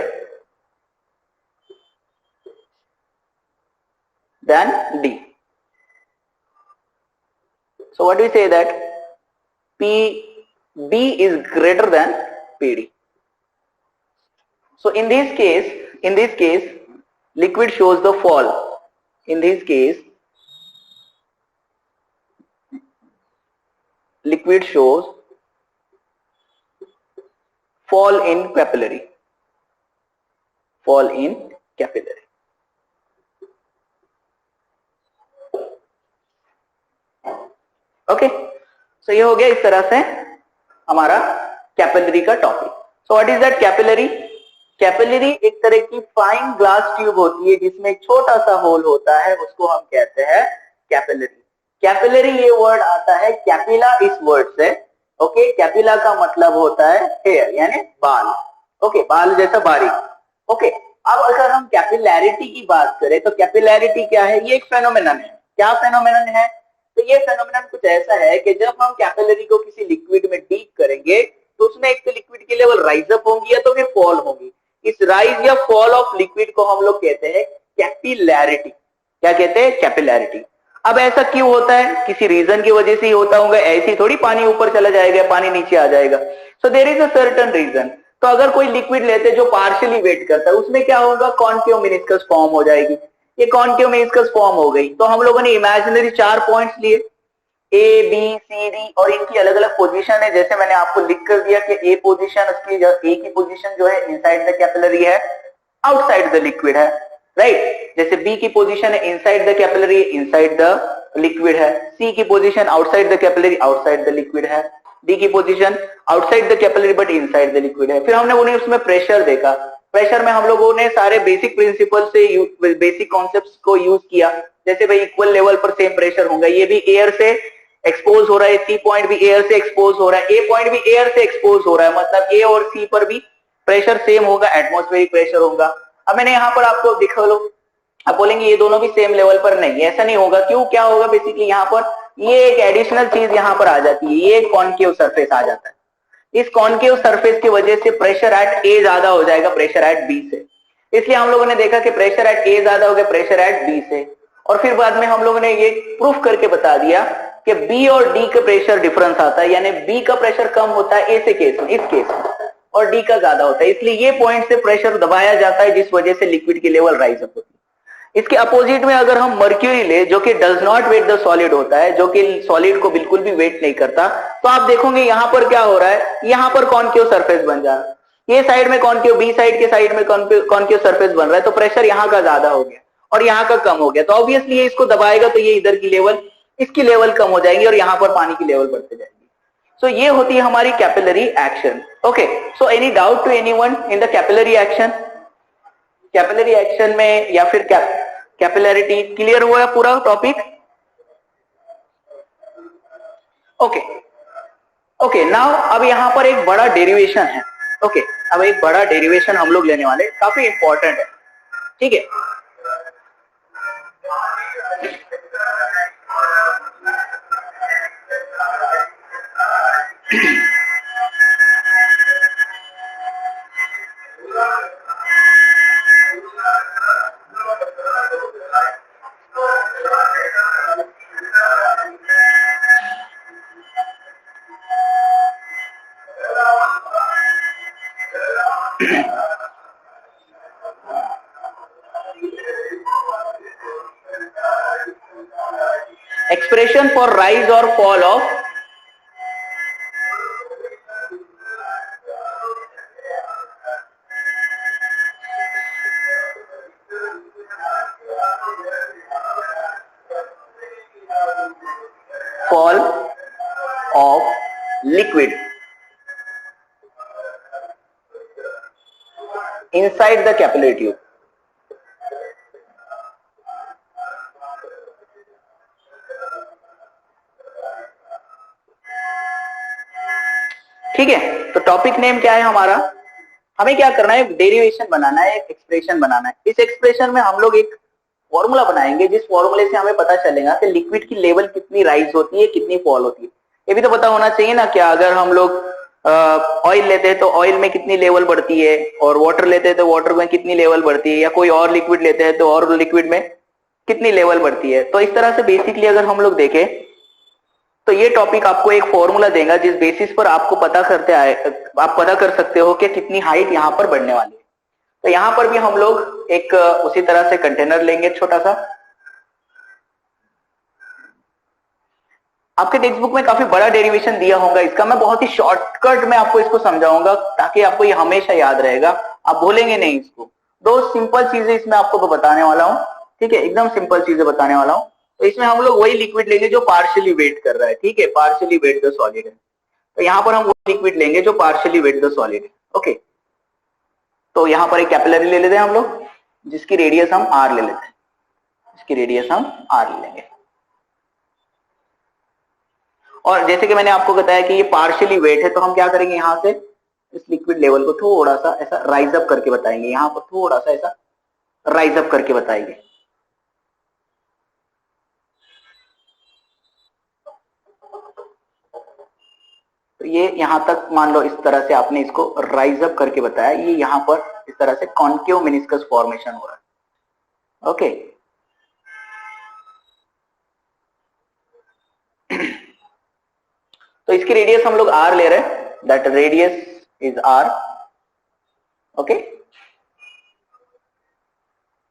than D. So what do we say, that PB is greater than PD. So in this case liquid shows the fall. In this case liquid shows fall in capillary. Fall in capillary. Okay, so ये हो गया इस तरह से हमारा capillary का topic. So what is that capillary? Capillary एक तरह की फाइन ग्लास ट्यूब होती है जिसमें एक छोटा सा होल होता है, उसको हम कहते हैं कैपिलरी। कैपिलरी ये वर्ड आता है कैपिला इस वर्ड से। ओके, कैपिला का मतलब होता है हेयर यानी बाल। ओके, बाल जैसा बारीक। ओके, अब अगर हम कैपिलैरिटी की बात करें तो कैपिलैरिटी क्या है? ये एक फेनोमेनन है। क्या फेनोमेनन है? तो ये फेनोमेनन कुछ ऐसा है कि जब हम कैपिलरी को किसी लिक्विड में डीप करेंगे तो उसमें एक तो लिक्विड की लेवल राइज अप होंगी या तो फिर फॉल होंगी। इस राइज या फॉल ऑफ लिक्विड को हम लोग कहते हैं कैपिलैरिटी। क्या कहते हैं? कैपिलैरिटी। अब ऐसा क्यों होता है? किसी रीजन की वजह से ही होता होगा, ऐसी थोड़ी पानी ऊपर चला जाएगा, पानी नीचे आ जाएगा। So there is a certain reason. तो अगर कोई लिक्विड लेते जो पार्शियली वेट करता है उसमें क्या होगा? कॉन्केव मेनिस्कस फॉर्म हो जाएगी। ये कॉन्केव मेनिस्कस फॉर्म हो गई तो हम लोगों ने इमेजिनरी 4 पॉइंट्स लिए, ए बी सी डी, और इनकी अलग अलग पोजीशन है। जैसे मैंने आपको लिख कर दिया कि ए पोजीशन, उसकी ए की पोजीशन जो है इनसाइड द कैपिलरी है, आउटसाइड द लिक्विड है, राइट। जैसे बी की पोजीशन है inside the capillary, inside the liquid है। सी की position outside the capillary, outside the liquid है। डी की position outside the capillary but inside the liquid है। फिर हमने उन्हें उसमें प्रेशर देखा। प्रेशर में हम लोगों ने सारे बेसिक प्रिंसिपल से बेसिक कॉन्सेप्ट्स को यूज किया। जैसे भाई इक्वल लेवल पर सेम प्रेशर होगा, ये भी एयर से एक्सपोज हो रहा है, सी पॉइंट भी एयर से एक्सपोज हो रहा है, ए पॉइंट भी एयर से एक्सपोज हो रहा है, मतलब ए और सी पर भी प्रेशर सेम होगा, एटमॉस्फेरिक प्रेशर होगा। अब मैंने यहाँ पर आपको दिखा लो, आप बोलेंगे ये दोनों भी सेम लेवल पर, नहीं, ऐसा नहीं होगा। क्यों? क्या होगा? बेसिकली यहाँ पर ये एक एडिशनल चीज यहाँ पर आ जाती है, ये एक कॉन्केव सरफेस आ जाता है। इस कॉन्केव सरफेस की वजह से प्रेशर एट ए ज्यादा हो जाएगा प्रेशर एट बी से। इसलिए हम लोगों ने देखा कि प्रेशर एट ए ज्यादा हो गया प्रेशर एट बी से। और फिर बाद में हम लोगों ने ये प्रूफ करके बता दिया कि बी और डी का प्रेशर डिफरेंस आता है, यानी बी का प्रेशर कम होता है ए से केस में, इस केस में, और डी का ज्यादा होता है। इसलिए ये पॉइंट से प्रेशर दबाया जाता है जिस वजह से लिक्विड की लेवल राइज अप होती है। इसके अपोजिट में अगर हम मर्क्यूरी ले जो कि does not wet the solid होता है, जो कि सॉलिड को बिल्कुल भी वेट नहीं करता, तो आप देखोगे यहां पर क्या हो रहा है, यहां पर कॉन्केव सरफेस बन जा रहा है, ये साइड में कॉन्केव, बी साइड के साइड में कॉन्केव सरफेस बन रहा है, तो प्रेशर यहां का ज्यादा हो गया और यहां का कम हो गया। तो ऑब्वियसली ये इसको दबाएगा तो ये इधर की लेवल, इसकी लेवल कम हो जाएगी और यहां पर पानी की लेवल बढ़ते जाएगी। सो ये होती है हमारी capillary action. Okay, so any doubt to anyone in the capillary action? Capillary action में या फिर कैपिलरिटी क्लियर हुआ है पूरा टॉपिक? ओके ओके, नाउ अब यहां पर एक बड़ा डेरिवेशन है। ओके, अब एक बड़ा डेरिवेशन हम लोग लेने वाले, काफी इंपॉर्टेंट है, ठीक है। Expression for rise or fall of liquid inside the capillary tube. ठीक है, तो टॉपिक नेम क्या है हमारा? हमें क्या करना है, एक डेरिवेशन बनाना है, एक एक्सप्रेशन बनाना है। इस एक्सप्रेशन में हम लोग एक फॉर्मूला बनाएंगे जिस फॉर्मूले से हमें पता चलेगा कि लिक्विड की लेवल कितनी राइज होती है, कितनी फॉल होती है। ये भी तो पता होना चाहिए ना, क्या अगर हम लोग ऑयल लेते हैं तो ऑयल में कितनी लेवल बढ़ती है, और वाटर लेते हैं तो वाटर में कितनी लेवल बढ़ती है, या कोई और लिक्विड लेते हैं तो और लिक्विड में कितनी लेवल बढ़ती है। तो इस तरह से बेसिकली अगर हम लोग देखें तो ये टॉपिक आपको एक फॉर्मूला देगा जिस बेसिस पर आपको आप पता कर सकते हो कि कितनी हाइट यहाँ पर बढ़ने वाली है। तो यहाँ पर भी हम लोग एक उसी तरह से कंटेनर लेंगे छोटा सा। आपके टेक्स्ट बुक में काफी बड़ा डेरिवेशन दिया होगा इसका, मैं बहुत ही शॉर्टकट में आपको इसको समझाऊंगा ताकि आपको ये हमेशा याद रहेगा, आप भूलेंगे नहीं इसको। दो सिंपल चीजें इसमें आपको बताने वाला हूँ, ठीक है, एकदम सिंपल चीजें बताने वाला हूँ। तो इसमें हम लोग वही लिक्विड लेंगे जो पार्शियली वेट कर रहा है, ठीक है, पार्शियली वेट द सॉलिड है। तो यहाँ पर हम वो लिक्विड लेंगे जो पार्शियली वेट द सॉलिड है। ओके, तो यहाँ पर एक कैपिलरी ले लेते हैं हम लोग जिसकी रेडियस हम आर ले लेते हैं, इसकी रेडियस हम आर ले लेंगे। और जैसे कि मैंने आपको बताया कि ये पार्शियली वेट है, तो हम क्या करेंगे, यहाँ से इस लिक्विड लेवल को थोड़ा सा ऐसा राइज अप करके बताएंगे, यहाँ पर थोड़ा सा ऐसा राइज अप करके बताएंगे। तो ये यहां तक मान लो इस तरह से आपने इसको राइज अप करके बताया, ये यहां पर इस तरह से कॉन्केव मेनिस्कस फॉर्मेशन हो रहा है। ओके, तो इसकी रेडियस हम लोग आर ले रहे हैं, that radius is R. Okay,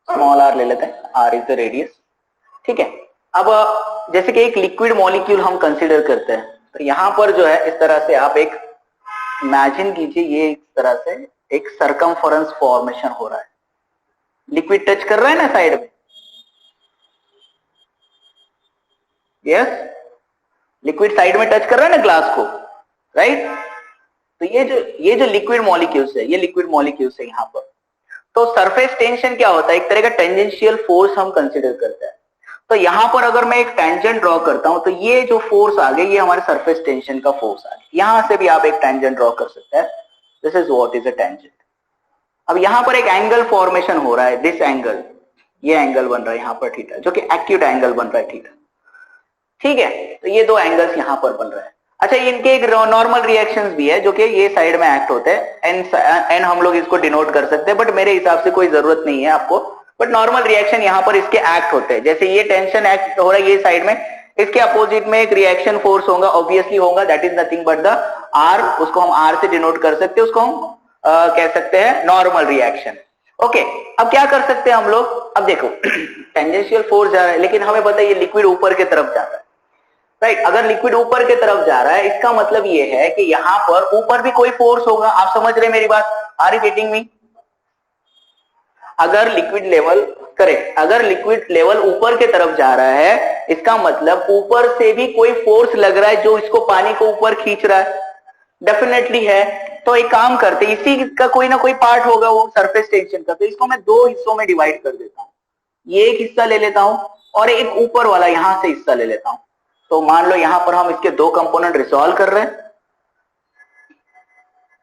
small R ले लेते हैं, आर इज द रेडियस, ठीक है। अब जैसे कि एक लिक्विड मॉलिक्यूल हम कंसीडर करते हैं, तो यहां पर जो है इस तरह से आप एक इमेजिन कीजिए, ये इस तरह से एक सरकमफरेंस फॉर्मेशन हो रहा है, लिक्विड टच कर रहा है ना साइड में, यस, लिक्विड साइड में टच कर रहा है ना ग्लास को, राइट। तो ये जो लिक्विड मॉलिक्यूल्स है, ये लिक्विड मॉलिक्यूल्स है यहाँ पर। तो सरफेस टेंशन क्या होता है, एक तरह का टेंजेंशियल फोर्स हम कंसीडर करते हैं। तो यहां पर अगर मैं एक टेंजेंट ड्रॉ करता हूं तो ये जो फोर्स आ गया, ये हमारे सरफेस टेंशन का फोर्स आ गया। यहां से भी आप एक टेंजेंट ड्रॉ कर सकते हैं, this is what is a tangent. अब यहां पर एक एंगल फॉर्मेशन हो रहा है, दिस एंगल, ये एंगल बन रहा है यहाँ पर थीटा, जो कि एक्यूट एंगल बन रहा है थीटा, ठीक है। तो ये दो एंगल्स यहां पर बन रहा है। अच्छा, इनके एक नॉर्मल रिएक्शंस भी है जो कि ये साइड में एक्ट होते हैं, एन हम लोग इसको डिनोट कर सकते हैं, बट मेरे हिसाब से कोई जरूरत नहीं है आपको, बट नॉर्मल रिएक्शन यहाँ पर इसके एक्ट होते हैं। जैसे ये टेंशन एक्ट हो रहा है ये साइड में, इसके अपोजिट में एक रिएक्शन फोर्स होगा, ऑब्वियसली होगा, that is nothing but the R, उसको हम आर से डिनोट कर सकते हैं, उसको हम कह सकते हैं नॉर्मल रिएक्शन। ओके, अब क्या कर सकते हैं हम लोग, अब देखो टेंजेंशियल फोर्स जा रहा है, लेकिन हमें पता है ये लिक्विड ऊपर की तरफ जाता है, राइट। अगर लिक्विड ऊपर की तरफ जा रहा है, इसका मतलब ये है कि यहां पर ऊपर भी कोई फोर्स होगा। आप समझ रहे मेरी बात, आर यू गेटिंग मी? अगर लिक्विड लेवल करेक्ट। अगर लिक्विड लेवल ऊपर की तरफ जा रहा है, इसका मतलब ऊपर से भी कोई फोर्स लग रहा है जो इसको पानी को ऊपर खींच रहा है, डेफिनेटली है। तो एक काम करते, इसी का कोई ना कोई पार्ट होगा वो सरफेस टेंशन का, तो इसको मैं दो हिस्सों में डिवाइड कर देता हूं। ये एक हिस्सा ले लेता हूं और एक ऊपर वाला यहां से हिस्सा ले लेता हूं। तो मान लो यहां पर हम इसके दो कंपोनेंट रिजॉल्व कर रहे हैं।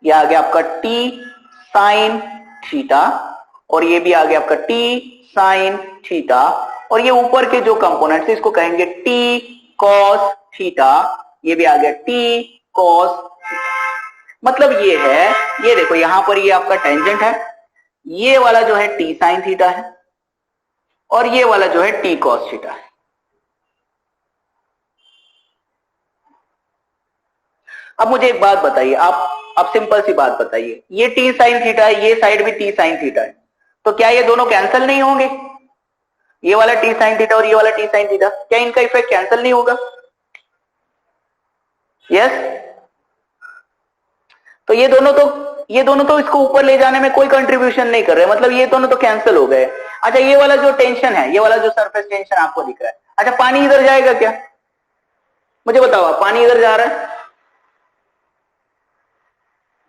ये आ गया आपका टी साइन थीटा और ये भी आ गया आपका टी साइन थीटा, और ये ऊपर के जो कंपोनेंट्स है इसको कहेंगे टी कॉस थीटा, ये भी आ गया टी कॉस थीटा। मतलब ये है, ये देखो यहां पर ये आपका टेंजेंट है, ये वाला जो है टी साइन थीटा है और ये वाला जो है टी कॉस थीटा है। अब मुझे एक बात बताइए, आप सिंपल सी बात बताइए, ये टी साइन थीटा है, ये साइड भी टी साइन थीटा है, तो क्या ये दोनों कैंसिल नहीं होंगे? ये वाला टी साइन थीटा और ये वाला टी साइन थीटा, क्या इनका इफेक्ट कैंसिल नहीं होगा? यस। तो ये दोनों तो इसको ऊपर ले जाने में कोई कंट्रीब्यूशन नहीं कर रहे, मतलब ये दोनों तो कैंसिल हो गए। अच्छा, ये वाला जो टेंशन है, ये वाला जो सरफेस टेंशन आपको दिख रहा है, अच्छा पानी इधर जाएगा क्या? मुझे बताओ, पानी इधर जा रहा है?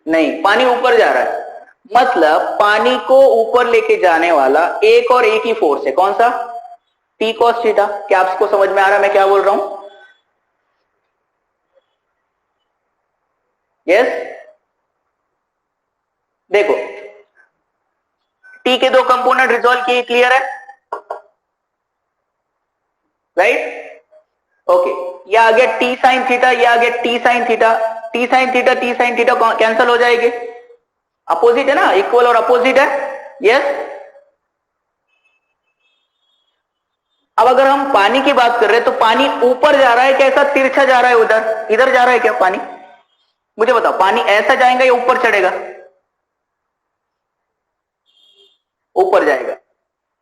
नहीं, पानी ऊपर जा रहा है। मतलब पानी को ऊपर लेके जाने वाला एक और एक ही फोर्स है, कौन सा? T cos theta. क्या आपको समझ में आ रहा है मैं क्या बोल रहा हूं? यस। देखो, टी के दो कंपोनेंट रिजॉल्व किए, क्लियर है? Right, okay. ये आ गया टी साइन थीटा, ये आ गया T sine theta. T sine theta T sine theta cancel हो जाएंगे, अपोजिट है ना, इक्वल और अपोजिट है। यस। अब अगर हम पानी की बात कर रहे हैं तो पानी ऊपर जा रहा है, कैसा तिरछा जा रहा है? उधर, इधर जा रहा है क्या पानी? मुझे बताओ, पानी ऐसा जाएगा या ऊपर चढ़ेगा? ऊपर जाएगा।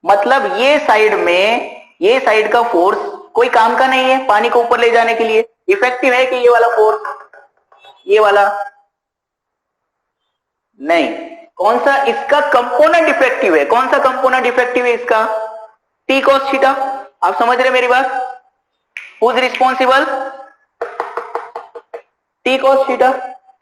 मतलब ये साइड में, ये साइड का फोर्स कोई काम का नहीं है पानी को ऊपर ले जाने के लिए। इफेक्टिव है कि ये वाला फोर्स? ये वाला नहीं। कौन सा इसका कंपोनेंट इफेक्टिव है? कौन सा कंपोनेंट इफेक्टिव है इसका? T cos theta. आप समझ रहे मेरी बात? Who is responsible? T cos theta,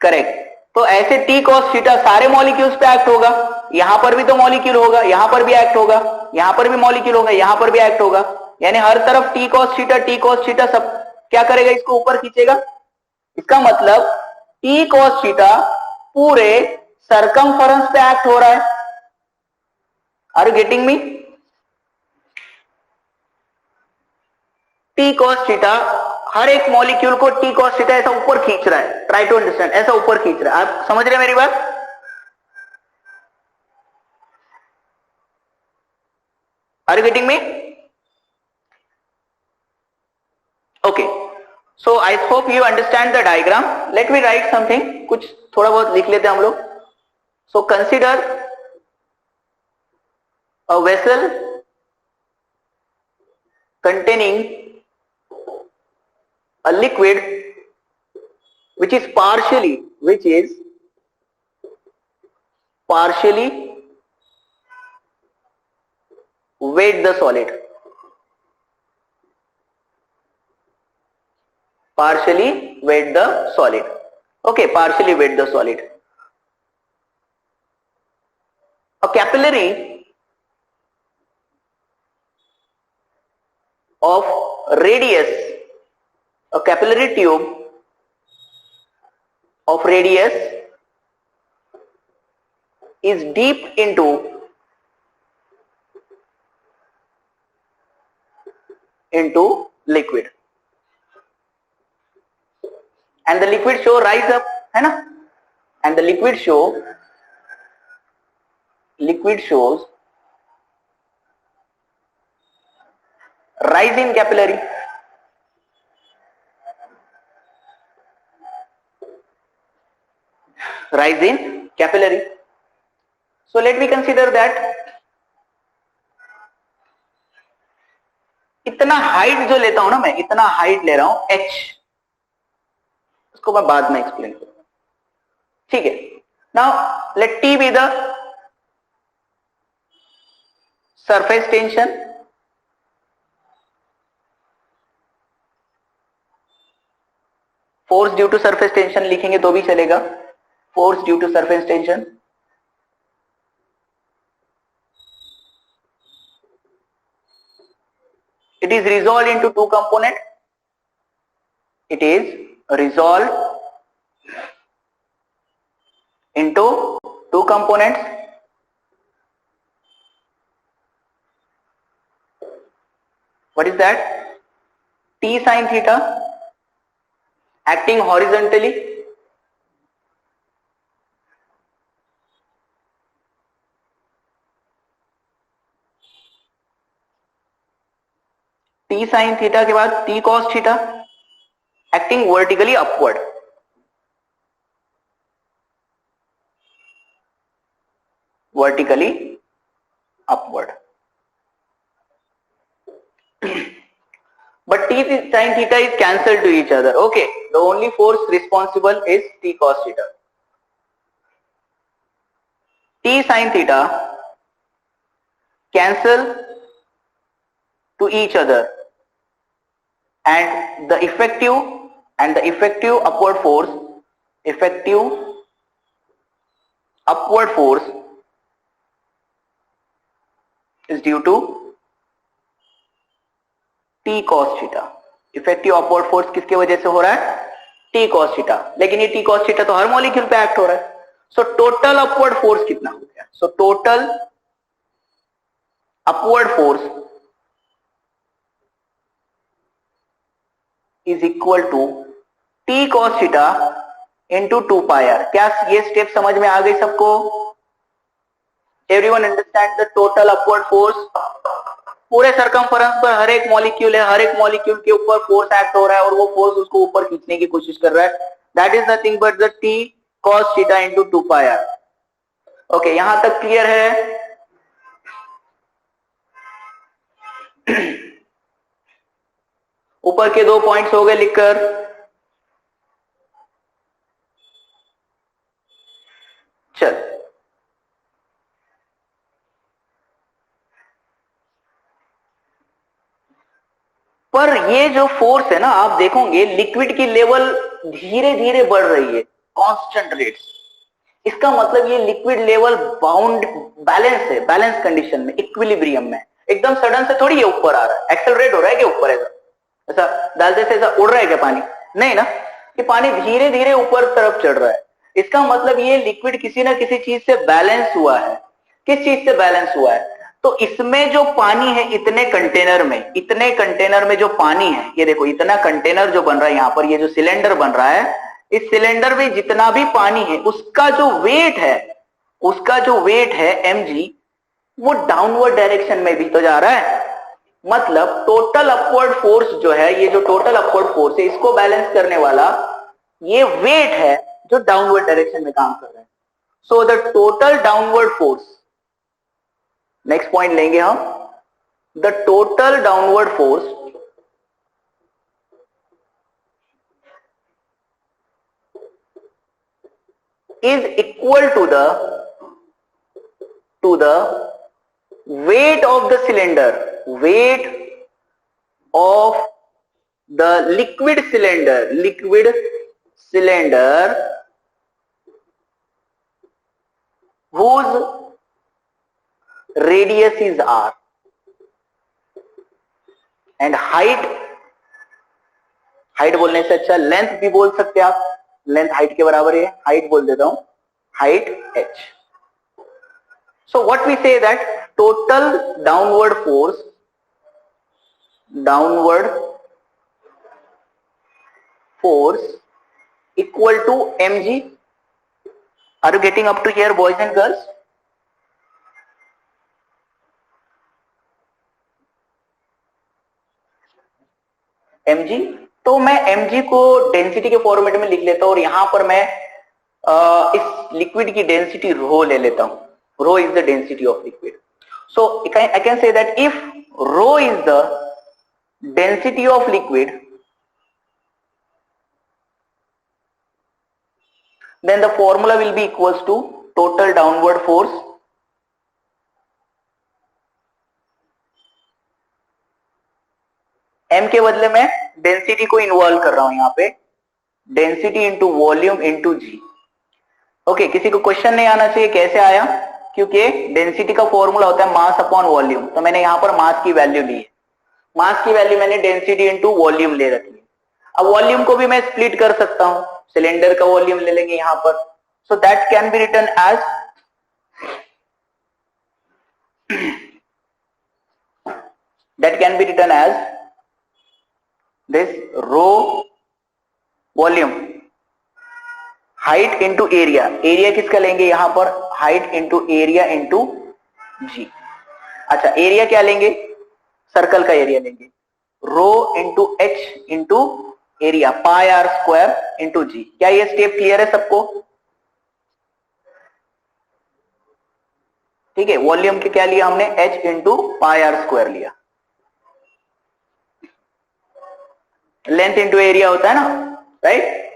correct. तो ऐसे टी कॉस थीटा सारे मॉलिक्यूल्स पे एक्ट होगा। यहां पर भी तो मॉलिक्यूल होगा, यहां पर भी एक्ट होगा, यहां पर भी मॉलिक्यूल होगा, यहां पर भी एक्ट होगा। यानी हर तरफ टी कॉस थीटा सब क्या करेगा? इसको ऊपर खींचेगा। इसका मतलब टी कॉस थीटा पूरे सरकमफेरेंस पे एक्ट हो रहा है। Are you getting me? T cos theta हर एक मॉलिक्यूल को टी कॉस थीटा ऐसा ऊपर खींच रहा है। ट्राई टू अंडरस्टैंड, ऐसा ऊपर खींच रहा है। आप समझ रहे हैं मेरी बात? Are you getting me? Okay, so I hope you understand the diagram. Let me write something, कुछ थोड़ा बहुत लिख लेते हैं हम लोग। So consider a vessel containing a liquid which is partially weight the solid, partially weight the solid. Okay, partially weight the solid. A capillary of radius, a capillary tube of radius is deep into liquid and the liquid show rise up, है ना? And the liquid shows rise in capillary. Rise in capillary. So let me consider that इतना height जो लेता हूं ना मैं, इतना height ले रहा हूं h, उसको मैं बाद में एक्सप्लेन करूंगा, ठीक है? Now let t be the surface tension, force due to surface tension लिखेंगे तो भी चलेगा, force due to surface tension. It is resolved into two components. It is resolved into two components. What is that? T sin theta acting horizontally, T sin theta के बाद T cos theta acting vertically upward. Vertically upward. But T sin theta is cancelled to each other. Okay, the only force responsible is T cos theta. T sin theta cancel to each other, and the effective upward force, is due to T cos theta. Effective upward force किसके वजह से हो रहा है? T cos theta. लेकिन ये T cos theta तो हर molecule पे एक्ट हो रहा है. सो टोटल अपवर्ड फोर्स कितना हो गया? So total upward force is equal to T cos theta into 2 pi r. क्या ये स्टेप समझ में आ गई सबको? Everyone understand the total upward force? पूरे सरकमफरेंस पर हर एक मॉलिक्यूल है, हर एक मॉलिक्यूल के ऊपर फोर्स एक्ट हो रहा है और वो फोर्स उसको ऊपर खींचने की कोशिश कर रहा है. That is nothing but the T cos theta into 2 pi r. Okay, यहां तक क्लियर है? ऊपर के 2 पॉइंट्स हो गए लिखकर. चल, पर ये जो फोर्स है ना, आप देखोगे लिक्विड की लेवल धीरे धीरे बढ़ रही है, कांस्टेंट रेट्स. इसका मतलब ये लिक्विड लेवल बाउंड बैलेंस है, बैलेंस कंडीशन में, इक्विलिब्रियम में. एकदम सडन से थोड़ी ये ऊपर आ रहा है, एक्सेलरेट हो रहा है क्या ऊपर? ऐसा डालते से ऐसा उड़ रहा है क्या पानी? नहीं ना, कि पानी धीरे धीरे ऊपर तरफ चढ़ रहा है. इसका मतलब ये लिक्विड किसी ना किसी चीज से बैलेंस हुआ है. किस चीज से बैलेंस हुआ है? तो इसमें जो पानी है, इतने कंटेनर में जो पानी है, ये देखो इतना कंटेनर जो बन रहा है यहां पर, ये जो सिलेंडर बन रहा है, इस सिलेंडर में जितना भी पानी है उसका जो वेट है mg, वो डाउनवर्ड डायरेक्शन में भी तो जा रहा है. मतलब टोटल अपवर्ड फोर्स जो है, ये जो टोटल अपवर्ड फोर्स है, इसको बैलेंस करने वाला ये वेट है जो डाउनवर्ड डायरेक्शन में काम कर रहा है. So the total downward force, next point लेंगे हम, the total downward force is equal to the weight of the cylinder, weight of the liquid cylinder whose radius is r and height बोलने से अच्छा लेंथ भी बोल सकते हैं आप. लेंथ हाइट के बराबर है, हाइट बोल देता हूं, height h. So what we say that total downward force equal to mg. Are you getting up to here boys and girls? mg. तो मैं mg को डेंसिटी के फॉर्मेट में लिख लेता हूं और यहां पर मैं इस लिक्विड की डेंसिटी रो ले लेता हूं. Rho is the density of liquid. So I can say that if rho is the density of liquid, then the formula will be equals to total downward force M के बदले में density को involve कर रहा हूं यहाँ पे, density into volume into जी। Okay, किसी को क्वेश्चन नहीं आना चाहिए कैसे आया, क्योंकि डेंसिटी का फॉर्मूला होता है मास अपॉन वॉल्यूम। तो मैंने यहां पर मास की वैल्यू ली है, मास की वैल्यू मैंने डेंसिटी इंटू वॉल्यूम ले रखी है। अब वॉल्यूम को भी मैं स्प्लिट कर सकता हूं, सिलेंडर का वॉल्यूम ले लेंगे यहां पर, so that can be written as this rho volume height into area, area किसका लेंगे यहां पर, height into area into g. अच्छा, एरिया क्या लेंगे, सर्कल का एरिया लेंगे, rho into h into area, pi are square into g. क्या ये स्टेप क्लियर है सबको? ठीक है, वॉल्यूम के क्या लिया हमने, H into pi are square लिया, लेंथ इंटू एरिया होता है ना, राइट।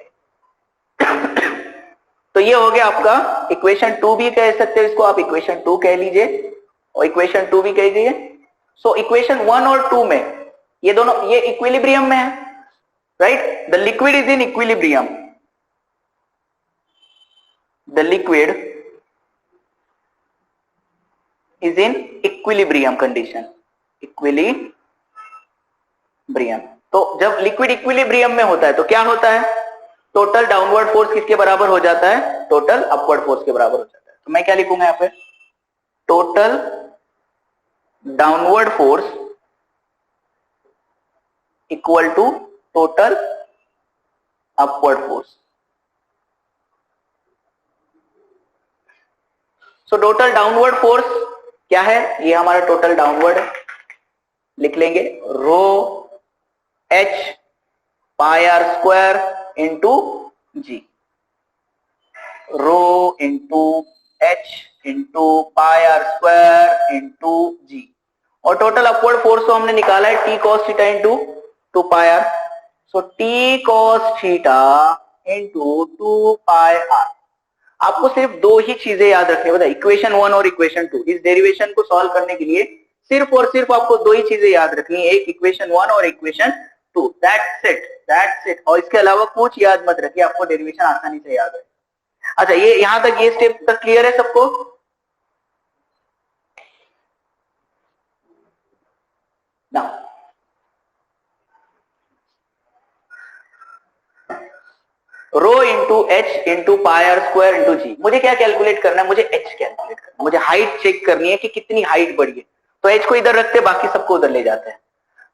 तो ये हो गया आपका इक्वेशन 2 भी कह सकते हो इसको, आप इक्वेशन 2 कह लीजिए और इक्वेशन 2 भी कह दीजिए। सो इक्वेशन 1 और 2 में ये दोनों, ये इक्विलिब्रियम में है, right. The liquid is in equilibrium, the liquid is in equilibrium condition, equilibrium. तो जब लिक्विड इक्विलिब्रियम में होता है तो क्या होता है, टोटल डाउनवर्ड फोर्स किसके बराबर हो जाता है, टोटल अपवर्ड फोर्स के बराबर हो जाता है। तो मैं क्या लिखूंगा यहाँ पे, total downward force equal to total upward force. So total downward force क्या है, ये हमारा टोटल डाउनवर्ड है, लिख लेंगे rho h pi are square into g, rho into h into pi are square into g. और टोटल अपवर्ड फोर्स तो हमने निकाला है T cos theta into 2 pi r, so T cos theta into 2 pi r. आपको सिर्फ दो ही चीजें याद रखनी है, इक्वेशन 1 और इक्वेशन 2। इस डेरिवेशन को सॉल्व करने के लिए सिर्फ और सिर्फ आपको दो ही चीजें याद रखनी है, एक इक्वेशन 1 और इक्वेशन 2, दैट्स इट। और इसके अलावा कुछ याद मत रखिए, आपको डेरिवेशन आसानी से याद है। अच्छा, ये यहां तक, ये स्टेप तक क्लियर है सबको? ना, rho into h into pi are square into g. मुझे क्या कैलकुलेट करना है, मुझे एच कैलकुलेट करना है, मुझे हाइट चेक करनी है कि कितनी हाइट बढ़ी है। तो एच को इधर रखते बाकी सबको उधर ले जाते हैं,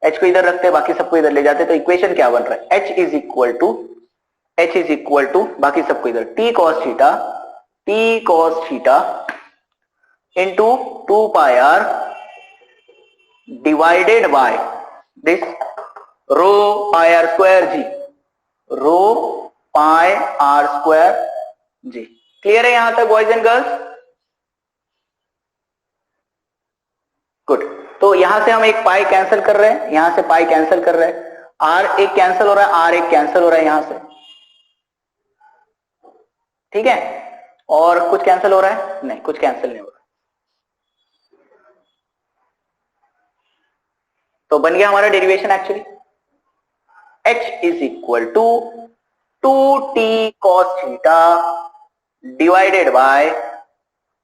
एच को इधर रखते बाकी सबको इधर ले जाते हैं। तो इक्वेशन क्या बन रहा है, एच इज इक्वल टू बाकी सबको इधर T cos theta into 2 pi R divided by this rho pi are square G, rho pi are square G. Clear है यहां तक बॉयज एंड गर्ल्स? गुड। तो यहां से हम एक पाई कैंसिल कर रहे हैं, यहां से पाई कैंसिल कर रहे हैं, आर एक कैंसिल हो रहा है, आर एक कैंसिल हो रहा है यहां से, ठीक है। और कुछ कैंसिल हो रहा है? नहीं, कुछ कैंसिल नहीं हो रहा। तो बन गया हमारा derivation actually, h is equal to 2t cos theta divided by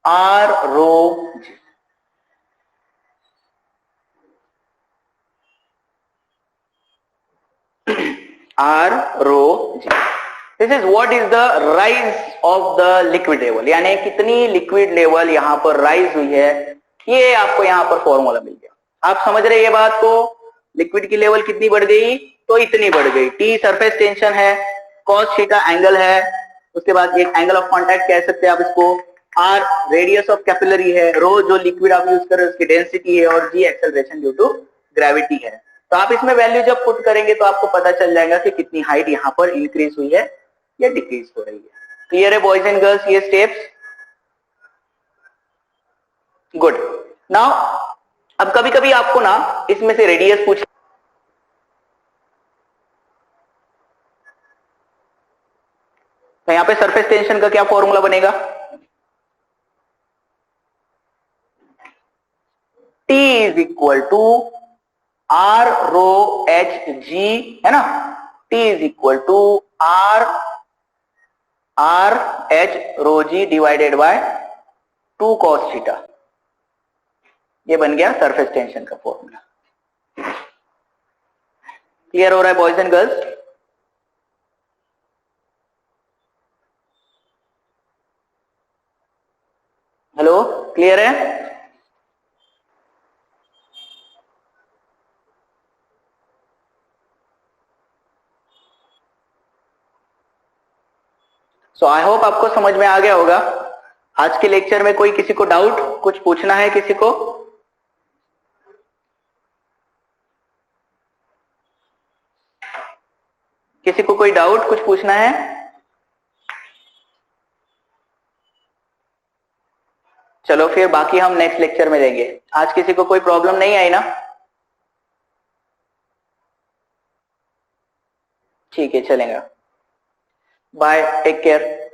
r rho g। r rho g, this is what is the rise of the liquid level, यानी कितनी लिक्विड लेवल यहां पर राइज हुई है, ये आपको यहां पर फॉर्मूला मिल गया। आप समझ रहे ये बात को, लिक्विड की लेवल कितनी बढ़ गई, तो इतनी बढ़ गई। टी सरफेस टेंशन है, कॉस थीटा एंगल है, उसके बाद एक एंगल ऑफ कांटेक्ट कह सकते हैं आप इसको, आर रेडियस ऑफ कैपिलरी है, रो जो लिक्विड आप यूज कर रहे हो उसकी डेंसिटी है, और जी एक्सेलरेशन ड्यू टू ग्रेविटी है। तो आप इसमें वैल्यू जब पुट करेंगे तो आपको पता चल जाएगा कि कितनी हाइट यहां पर इंक्रीज हुई है या डिक्रीज हो रही है। क्लियर है बॉयज एंड गर्ल्स ये स्टेप्स? गुड। नाउ अब कभी कभी आपको ना इसमें से रेडियस पूछ, तो यहां पे सरफेस टेंशन का क्या फॉर्मूला बनेगा, T is equal to R rho H G है ना, T is equal to R H rho G divided by 2 cos theta. ये बन गया सरफेस टेंशन का फॉर्मूला। क्लियर हो रहा है boys and girls? Hello, clear है? सो आई होप आपको समझ में आ गया होगा। आज के लेक्चर में कोई किसी को डाउट, कुछ पूछना है किसी को? किसी को कोई डाउट, कुछ पूछना है? चलो फिर बाकी हम नेक्स्ट लेक्चर में लेंगे। आज किसी को कोई प्रॉब्लम नहीं आई ना? ठीक है, चलेगा। Bye, take care.